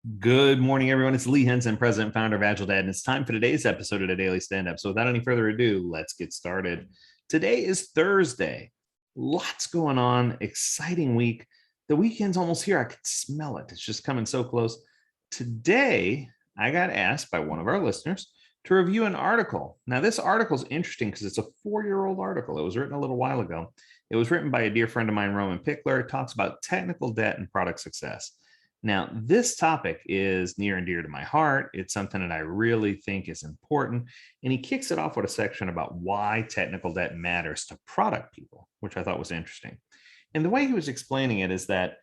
Good morning, everyone. It's Lee Henson, President and Founder of AgileDad, and it's time for today's episode of the Daily Stand-Up. So without any further ado, let's get started. Today is Thursday. Lots going on. Exciting week. The weekend's almost here. I can smell it. It's just coming so close. Today, I got asked by one of our listeners to review an article. Now, this article is interesting because it's a 4-year-old article. It was written a little while ago. It was written by a dear friend of mine, Roman Pickler. It talks about technical debt and product success. Now, this topic is near and dear to my heart. It's something that I really think is important. And he kicks it off with a section about why technical debt matters to product people, which I thought was interesting. And the way he was explaining it is that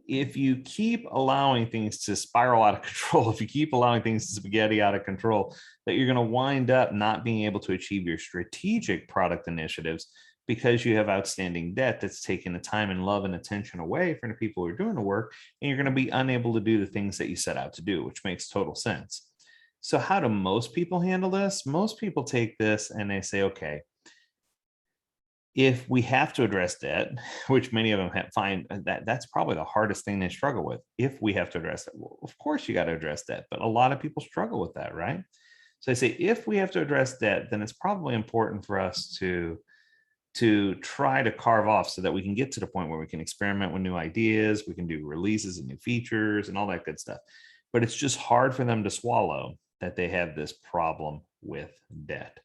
if you keep allowing things to spiral out of control, if you keep allowing things to spaghetti out of control, that you're going to wind up not being able to achieve your strategic product initiatives because you have outstanding debt that's taking the time and love and attention away from the people who are doing the work, and you're going to be unable to do the things that you set out to do, which makes total sense. So how do most people handle this? Most people take this and they say, okay, if we have to address debt, which many of them find that's probably the hardest thing they struggle with. If we have to address it, well, of course you got to address debt, but a lot of people struggle with that, right? So I say, if we have to address debt, then it's probably important for us to try to carve off so that we can get to the point where we can experiment with new ideas, we can do releases and new features and all that good stuff. But it's just hard for them to swallow that they have this problem with debt.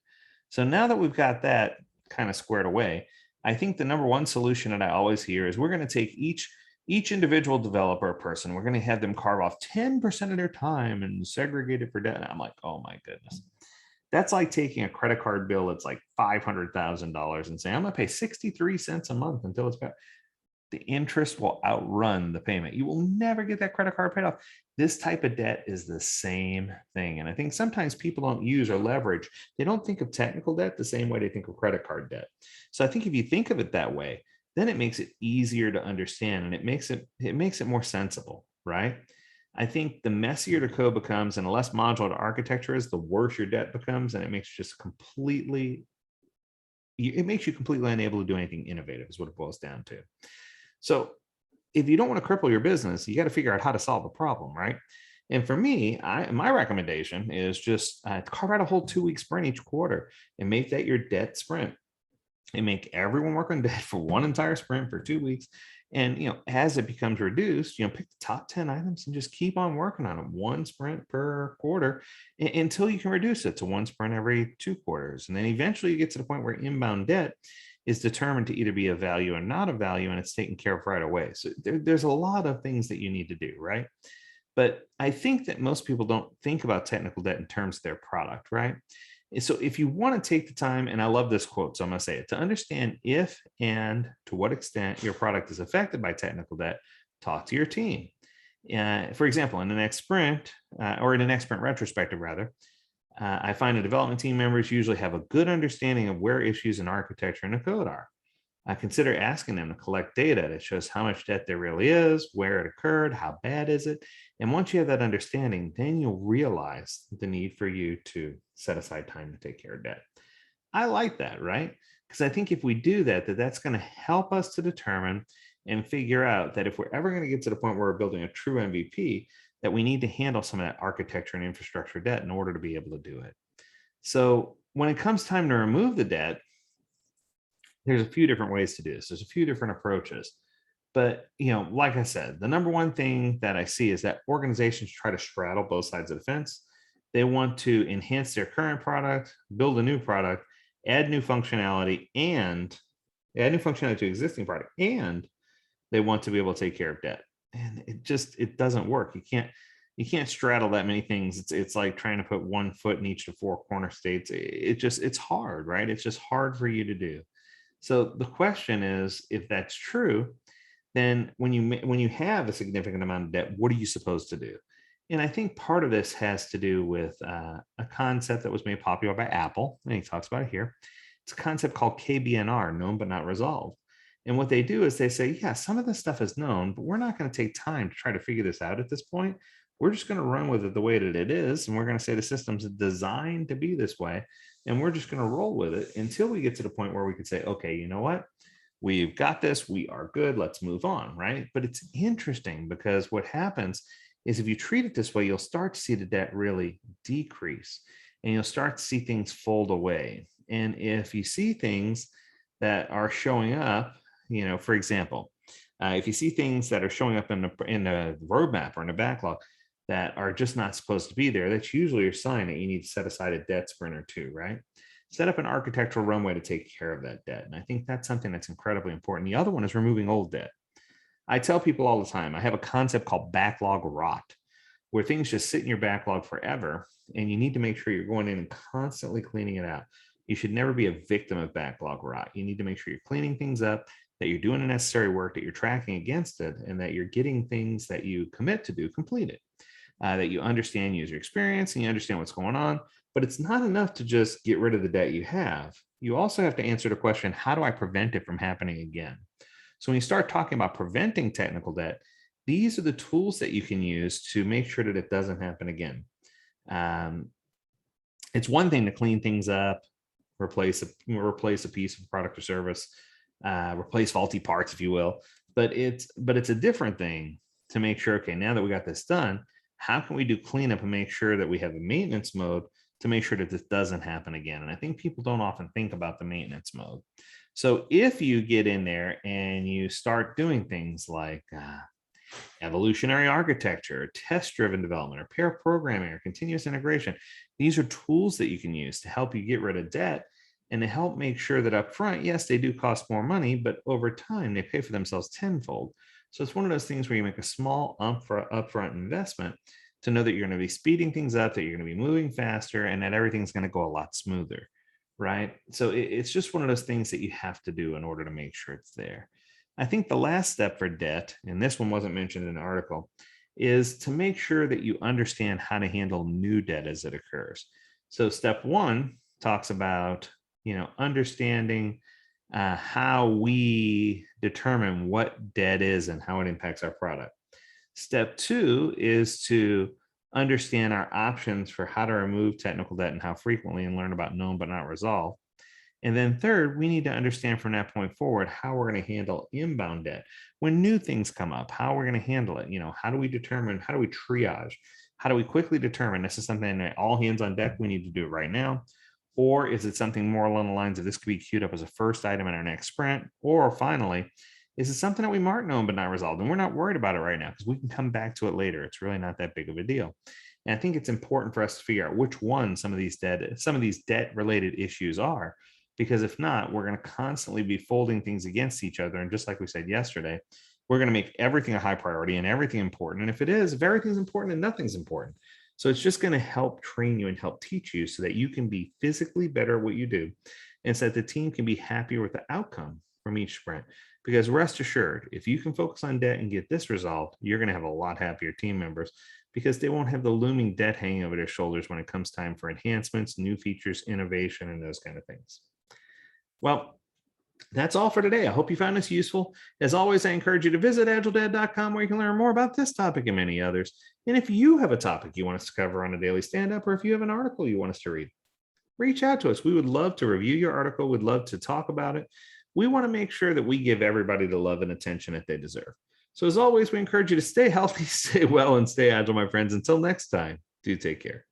So now that we've got that kind of squared away, I think the number one solution that I always hear is we're going to take each individual developer person, we're going to have them carve off 10% of their time and segregate it for debt. And I'm like, oh my goodness. That's like taking a credit card bill that's like $500,000 and saying, I'm going to pay 63 cents a month until it's back. The interest will outrun the payment. You will never get that credit card paid off. This type of debt is the same thing. And I think sometimes people don't use or leverage, they don't think of technical debt the same way they think of credit card debt. So I think if you think of it that way, then it makes it easier to understand and it makes it more sensible, right? I think the messier the code becomes and the less modular the architecture is, the worse your debt becomes, and it makes you completely unable to do anything innovative is what it boils down to. So if you don't want to cripple your business, you got to figure out how to solve the problem, right? And for me, my recommendation is just carve out a whole 2-week sprint each quarter and make that your debt sprint and make everyone work on debt for one entire sprint for 2 weeks. And, as it becomes reduced, pick the top 10 items and just keep on working on them, one sprint per quarter until you can reduce it to one sprint every 2 quarters. And then eventually you get to the point where inbound debt is determined to either be of value or not of value, and it's taken care of right away. So there's a lot of things that you need to do, right? But I think that most people don't think about technical debt in terms of their product, right? So if you want to take the time, and I love this quote, so I'm going to say it, to understand if and to what extent your product is affected by technical debt, talk to your team. For example, in the next sprint, or in the next sprint retrospective, rather, I find the development team members usually have a good understanding of where issues in architecture and the code are. I consider asking them to collect data that shows how much debt there really is, where it occurred, how bad is it. And once you have that understanding, then you'll realize the need for you to set aside time to take care of debt. I like that, right? Because I think if we do that, that's going to help us to determine and figure out that if we're ever going to get to the point where we're building a true MVP, that we need to handle some of that architecture and infrastructure debt in order to be able to do it. So when it comes time to remove the debt, there's a few different ways to do this. There's a few different approaches. But, like I said, the number one thing that I see is that organizations try to straddle both sides of the fence. They want to enhance their current product, build a new product, add new functionality to existing product, and they want to be able to take care of debt. And it doesn't work. You can't straddle that many things. It's like trying to put one foot in each of 4 corner states. It's hard, right? It's just hard for you to do. So the question is, if that's true, then when you have a significant amount of debt, what are you supposed to do? And I think part of this has to do with a concept that was made popular by Apple, and he talks about it here. It's a concept called KBNR, known but not resolved. And what they do is they say, yeah, some of this stuff is known, but we're not going to take time to try to figure this out at this point. We're just going to run with it the way that it is. And we're going to say the system's designed to be this way. And we're just going to roll with it until we get to the point where we can say, okay, you know what? We've got this. We are good. Let's move on, right? But it's interesting because what happens is if you treat it this way, you'll start to see the debt really decrease and you'll start to see things fold away. And if you see things that are showing up, for example, if you see things that are showing up in a roadmap or in a backlog that are just not supposed to be there, that's usually your sign that you need to set aside a debt sprint or two, right? Set up an architectural runway to take care of that debt. And I think that's something that's incredibly important. The other one is removing old debt. I tell people all the time, I have a concept called backlog rot, where things just sit in your backlog forever, and you need to make sure you're going in and constantly cleaning it out. You should never be a victim of backlog rot. You need to make sure you're cleaning things up, that you're doing the necessary work, that you're tracking against it, and that you're getting things that you commit to do completed, that you understand user experience and you understand what's going on. But it's not enough to just get rid of the debt you have. You also have to answer the question, how do I prevent it from happening again? So when you start talking about preventing technical debt, these are the tools that you can use to make sure that it doesn't happen again. It's one thing to clean things up, replace a piece of product or service, replace faulty parts, if you will. But it's a different thing to make sure, okay, now that we got this done, how can we do cleanup and make sure that we have a maintenance mode to make sure that this doesn't happen again? And I think people don't often think about the maintenance mode. So if you get in there and you start doing things like evolutionary architecture, test-driven development, or pair programming, or continuous integration, these are tools that you can use to help you get rid of debt and to help make sure that up front, yes, they do cost more money, but over time they pay for themselves tenfold. So it's one of those things where you make a small upfront investment to know that you're going to be speeding things up, that you're going to be moving faster, and that everything's going to go a lot smoother, right? So it's just one of those things that you have to do in order to make sure it's there. I think the last step for debt, and this one wasn't mentioned in the article, is to make sure that you understand how to handle new debt as it occurs. So step one talks about, understanding how we determine what debt is and how it impacts our product. Step two is to understand our options for how to remove technical debt and how frequently, and learn about known but not resolved. And then third, we need to understand from that point forward how we're going to handle inbound debt. When new things come up, how we're going to handle it. How do we triage? How do we quickly determine this is something that all hands on deck, we need to do it right now? Or is it something more along the lines of this could be queued up as a first item in our next sprint? Or finally, is it something that we mark known but not resolved? And we're not worried about it right now because we can come back to it later. It's really not that big of a deal. And I think it's important for us to figure out which one some of these debt related issues are, because if not, we're going to constantly be folding things against each other. And just like we said yesterday, we're going to make everything a high priority and everything important. And if everything's important and nothing's important. So it's just going to help train you and help teach you so that you can be physically better at what you do, and so that the team can be happier with the outcome from each sprint. Because rest assured, if you can focus on debt and get this resolved, you're going to have a lot happier team members, because they won't have the looming debt hanging over their shoulders when it comes time for enhancements, new features, innovation, and those kind of things. Well, that's all for today. I hope you found this useful. As always, I encourage you to visit agiledad.com, where you can learn more about this topic and many others. And if you have a topic you want us to cover on a daily stand-up, or if you have an article you want us to read, reach out to us. We would love to review your article. We'd love to talk about it. We want to make sure that we give everybody the love and attention that they deserve. So as always, we encourage you to stay healthy, stay well, and stay agile, my friends. Until next time, do take care.